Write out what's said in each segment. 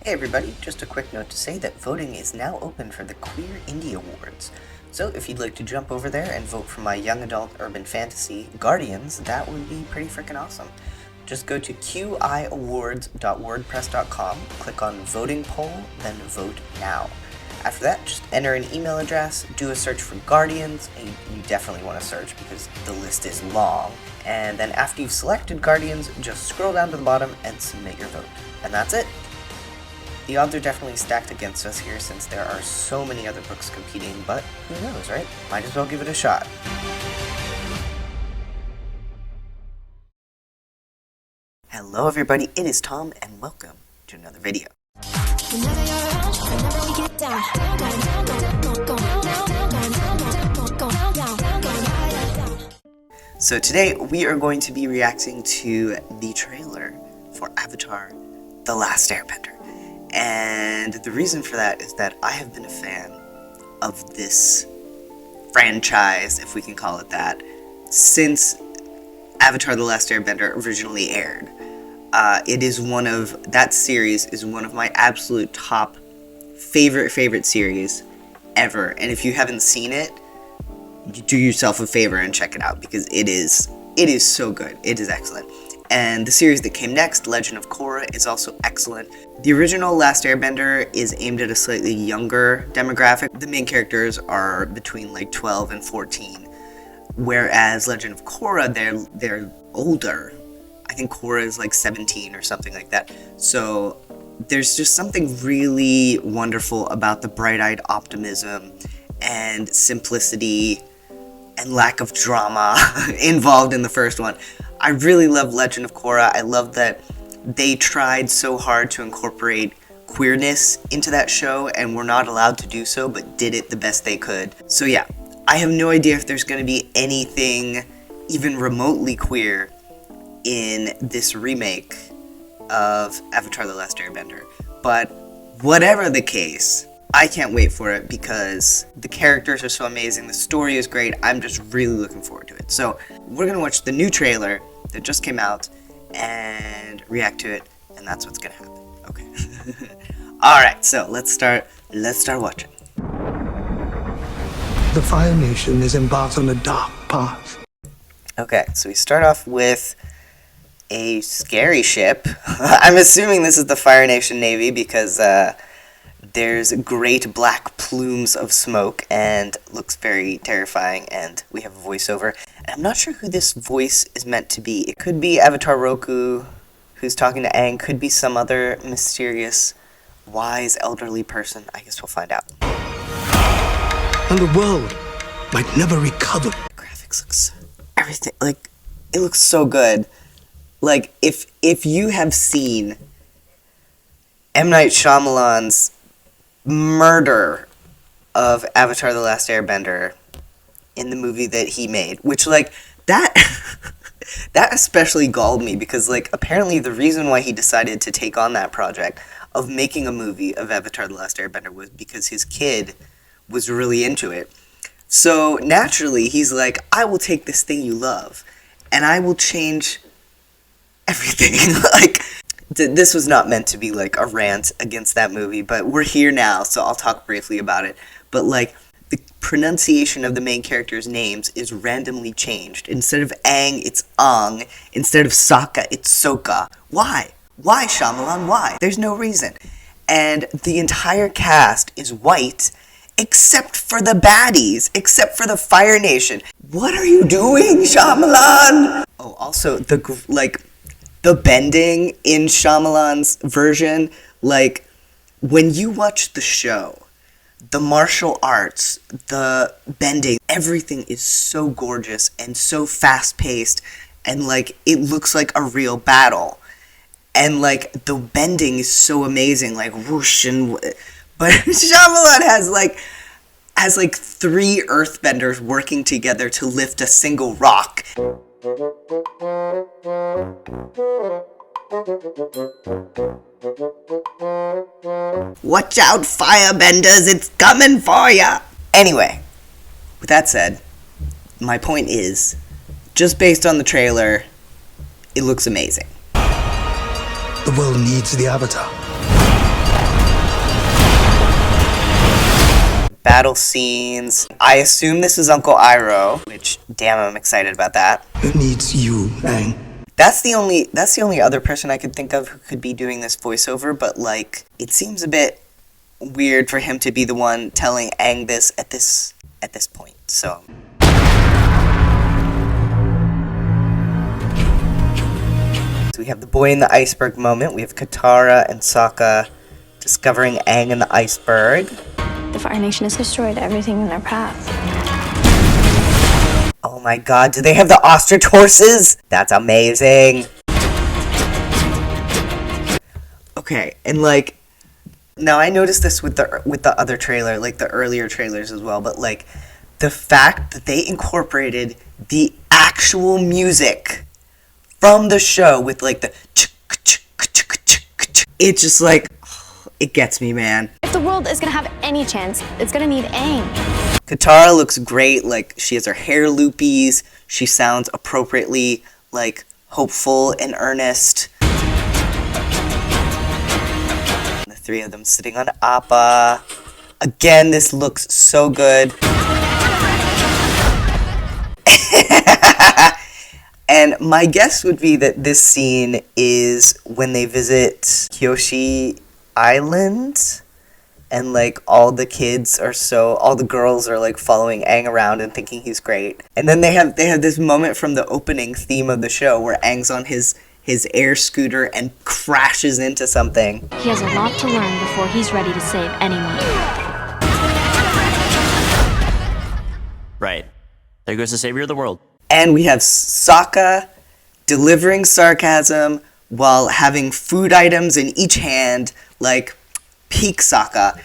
Hey everybody, just a quick note to say that voting is now open for the Queer Indie Awards. So if you'd like to jump over there and vote for my young adult urban fantasy, Guardians, that would be pretty freaking awesome. Just go to qiawards.wordpress.com, click on voting poll, then vote now. After that, just enter an email address, do a search for Guardians, and you definitely want to search because the list is long. And then after you've selected Guardians, just scroll down to the bottom and submit your vote. And that's it. The odds are definitely stacked against us here since there are so many other books competing, but who knows, right? Might as well give it a shot. Hello everybody, it is Tom, and welcome to another video. So today we are going to be reacting to the trailer for Avatar: The Last Airbender. And the reason for that is that I have been a fan of this franchise, if we can call it that, since Avatar: The Last Airbender originally aired. That series is one of my absolute top favorite series ever. And if you haven't seen it, do yourself a favor and check it out because it is so good. It is excellent. And the series that came next, Legend of Korra, is also excellent. The original Last Airbender is aimed at a slightly younger demographic. The main characters are between like 12 and 14, whereas Legend of Korra, they're older. I think Korra is like 17 or something like that. So there's just something really wonderful about the bright-eyed optimism and simplicity and lack of drama involved in the first one. I really love Legend of Korra. I love that they tried so hard to incorporate queerness into that show and were not allowed to do so, but did it the best they could. So yeah, I have no idea if there's going to be anything even remotely queer in this remake of Avatar: The Last Airbender. But whatever the case, I can't wait for it because the characters are so amazing, the story is great, I'm just really looking forward to it. So we're going to watch the new trailer that just came out and react to it, and that's what's going to happen. Okay. Alright, so let's start watching. The Fire Nation is embarked on a dark path. Okay, so we start off with a scary ship. I'm assuming this is the Fire Nation Navy because there's great black plumes of smoke and looks very terrifying, and we have a voiceover. And I'm not sure who this voice is meant to be. It could be Avatar Roku, who's talking to Aang, could be some other mysterious, wise, elderly person. I guess we'll find out. And the world might never recover. The graphics looks everything, like, it looks so good. Like, if you have seen M. Night Shyamalan's murder of Avatar: The Last Airbender in the movie that he made, which, like, that that especially galled me because, like, apparently the reason why he decided to take on that project of making a movie of Avatar: The Last Airbender was because his kid was really into it. So naturally he's like, I will take this thing you love and I will change everything. Like, this was not meant to be like a rant against that movie, but we're here now, so I'll talk briefly about it. But like, the pronunciation of the main characters' names is randomly changed. Instead of Aang, it's Ang. Instead of Sokka, it's Sokka. Why? Why, Shyamalan? Why? There's no reason. And the entire cast is white, except for the baddies, except for the Fire Nation. What are you doing, Shyamalan? Oh, also, the bending in Shyamalan's version, like, when you watch the show, the martial arts, the bending, everything is so gorgeous and so fast-paced, and, like, it looks like a real battle. And, like, the bending is so amazing, like, whoosh, but Shyamalan has, like, 3 earthbenders working together to lift a single rock. Watch out, firebenders, it's coming for ya! Anyway, with that said, my point is, just based on the trailer, it looks amazing. The world needs the Avatar. battle scenes. I assume this is Uncle Iroh, which, damn, I'm excited about that. It needs you, Aang. That's the only other person I could think of who could be doing this voiceover, but like, it seems a bit weird for him to be the one telling Aang this at this point. So we have the boy in the iceberg moment. We have Katara and Sokka discovering Aang in the iceberg. The Fire Nation has destroyed everything in their path. Oh my god, do they have the ostrich horses? That's amazing. Okay, and like, now I noticed this with the other trailer, like the earlier trailers as well, but like, the fact that they incorporated the actual music from the show with like the it's just like, it gets me, man. If the world is gonna have any chance, it's gonna need Aang. Katara looks great, like, she has her hair loopies, she sounds appropriately, like, hopeful and earnest. The three of them sitting on Appa. Again, this looks so good. And my guess would be that this scene is when they visit Kyoshi Island. And, like, all the girls are, like, following Aang around and thinking he's great. And then they have this moment from the opening theme of the show where Aang's on his air scooter and crashes into something. He has a lot to learn before he's ready to save anyone. Right. There goes the savior of the world. And we have Sokka delivering sarcasm while having food items in each hand, like, peak Sokka.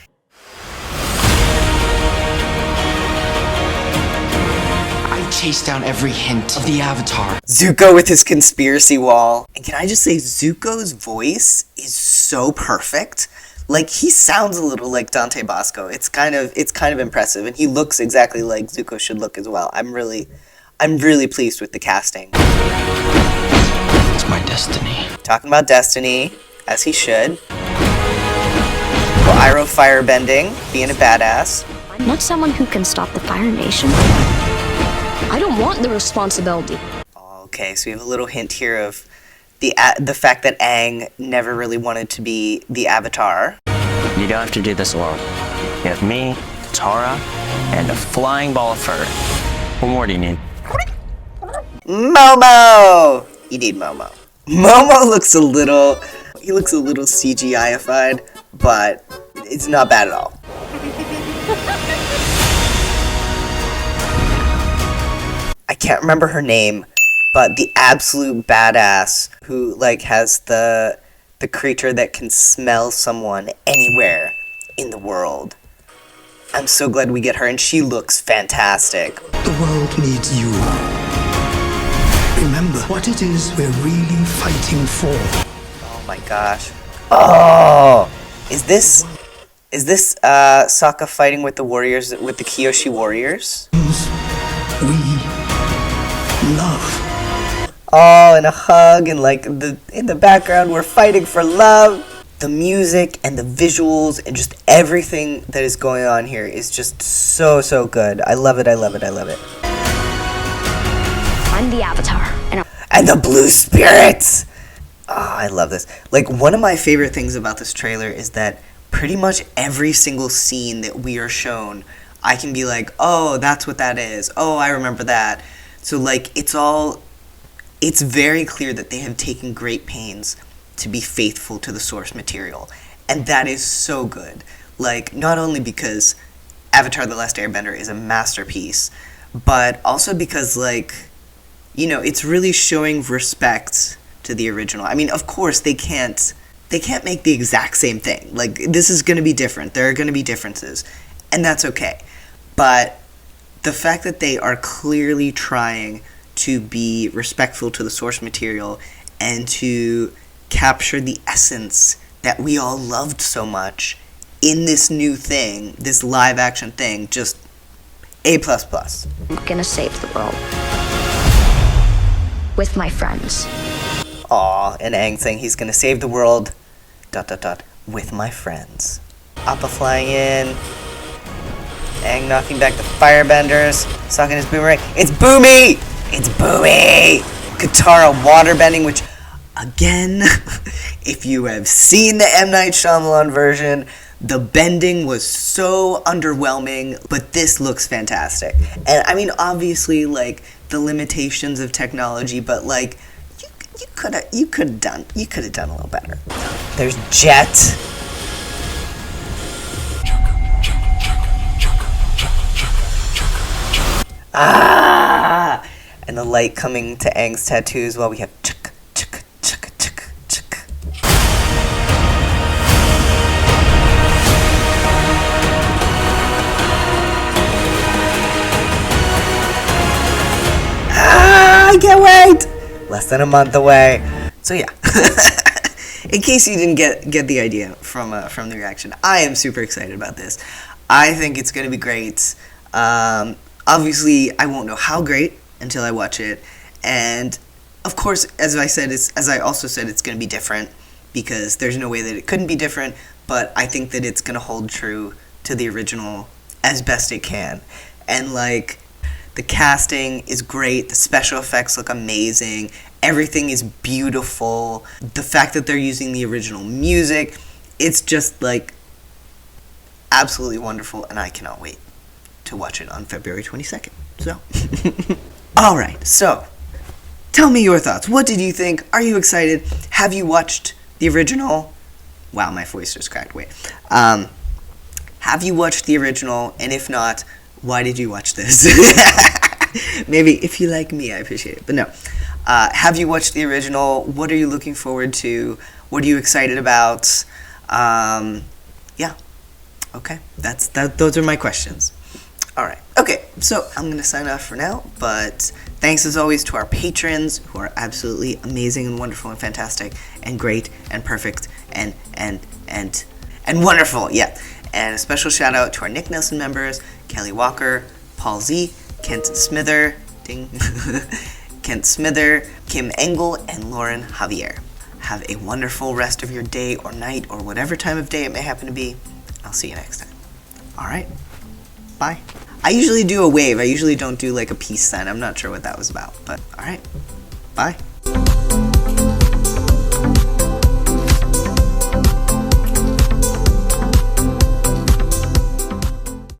I chased down every hint of the Avatar. Zuko with his conspiracy wall. And can I just say, Zuko's voice is so perfect. Like, he sounds a little like Dante Bosco. It's kind of impressive, and he looks exactly like Zuko should look as well. I'm really pleased with the casting. It's my destiny. Talking about destiny, as he should. Well, Iroh firebending, being a badass. I'm not someone who can stop the Fire Nation. I don't want the responsibility. Okay, so we have a little hint here of the fact that Aang never really wanted to be the Avatar. You don't have to do this alone. You have me, Katara, and a flying ball of fur. What more do you need? Momo! You need Momo. Momo looks a little CGI-ified, but it's not bad at all. I can't remember her name, but the absolute badass who, like, has the creature that can smell someone anywhere in the world. I'm so glad we get her, and she looks fantastic. The world needs you. Remember what it is we're really fighting for. Oh my gosh. Oh! Is this Sokka fighting with the warriors, with the Kyoshi warriors? We love. Oh, and a hug, and like in the background we're fighting for love. The music and the visuals and just everything that is going on here is just so good. I love it, I love it, I love it. I'm the Avatar, And the blue spirits! Oh, I love this. Like, one of my favorite things about this trailer is that pretty much every single scene that we are shown, I can be like, oh, that's what that is. Oh, I remember that. So, like, it's very clear that they have taken great pains to be faithful to the source material. And that is so good. Like, not only because Avatar: The Last Airbender is a masterpiece, but also because, like, you know, it's really showing respect to the original. I mean, of course, they can't make the exact same thing. Like, this is going to be different. There are going to be differences. And that's okay. But the fact that they are clearly trying to be respectful to the source material and to capture the essence that we all loved so much in this new thing, this live action thing, just A++. I'm gonna save the world. With my friends. Aw, and Aang saying he's gonna save the world, ... with my friends. Appa flying in. Aang knocking back the firebenders, sucking his boomerang. It's Boomy! It's Boomy! Katara waterbending, which, again, if you have seen the M. Night Shyamalan version, the bending was so underwhelming, but this looks fantastic. And I mean, obviously, like, the limitations of technology, but like, you could have done a little better. There's Jet. Ah! And the light coming to Aang's tattoos while we have chuk, chuk, chuk, chuk, chuk. Ah! I can't wait! Less than a month away. So yeah. In case you didn't get the idea from the reaction, I am super excited about this. I think it's going to be great. Obviously, I won't know how great until I watch it, and of course, as I also said, it's going to be different because there's no way that it couldn't be different. But I think that it's going to hold true to the original as best it can, and like the casting is great, the special effects look amazing, everything is beautiful. The fact that they're using the original music, it's just like absolutely wonderful, and I cannot wait to watch it on February 22nd. So, alright, so, tell me your thoughts. What did you think? Are you excited? Have you watched the original? Wow, my voice just cracked. Wait. Have you watched the original? And if not, why did you watch this? Maybe if you like me, I appreciate it. But no. Have you watched the original? What are you looking forward to? What are you excited about? Yeah. Okay. Those are my questions. Alright, okay, so I'm going to sign off for now, but thanks as always to our patrons, who are absolutely amazing and wonderful and fantastic and great and perfect and wonderful, yeah. And a special shout out to our Nick Nelson members, Kelly Walker, Paul Z, Kent Smither, Kent Smither, Kim Engel, and Lauren Javier. Have a wonderful rest of your day or night or whatever time of day it may happen to be. I'll see you next time. Alright, bye. I usually do a wave. I usually don't do like a peace sign. I'm not sure what that was about, but alright. Bye.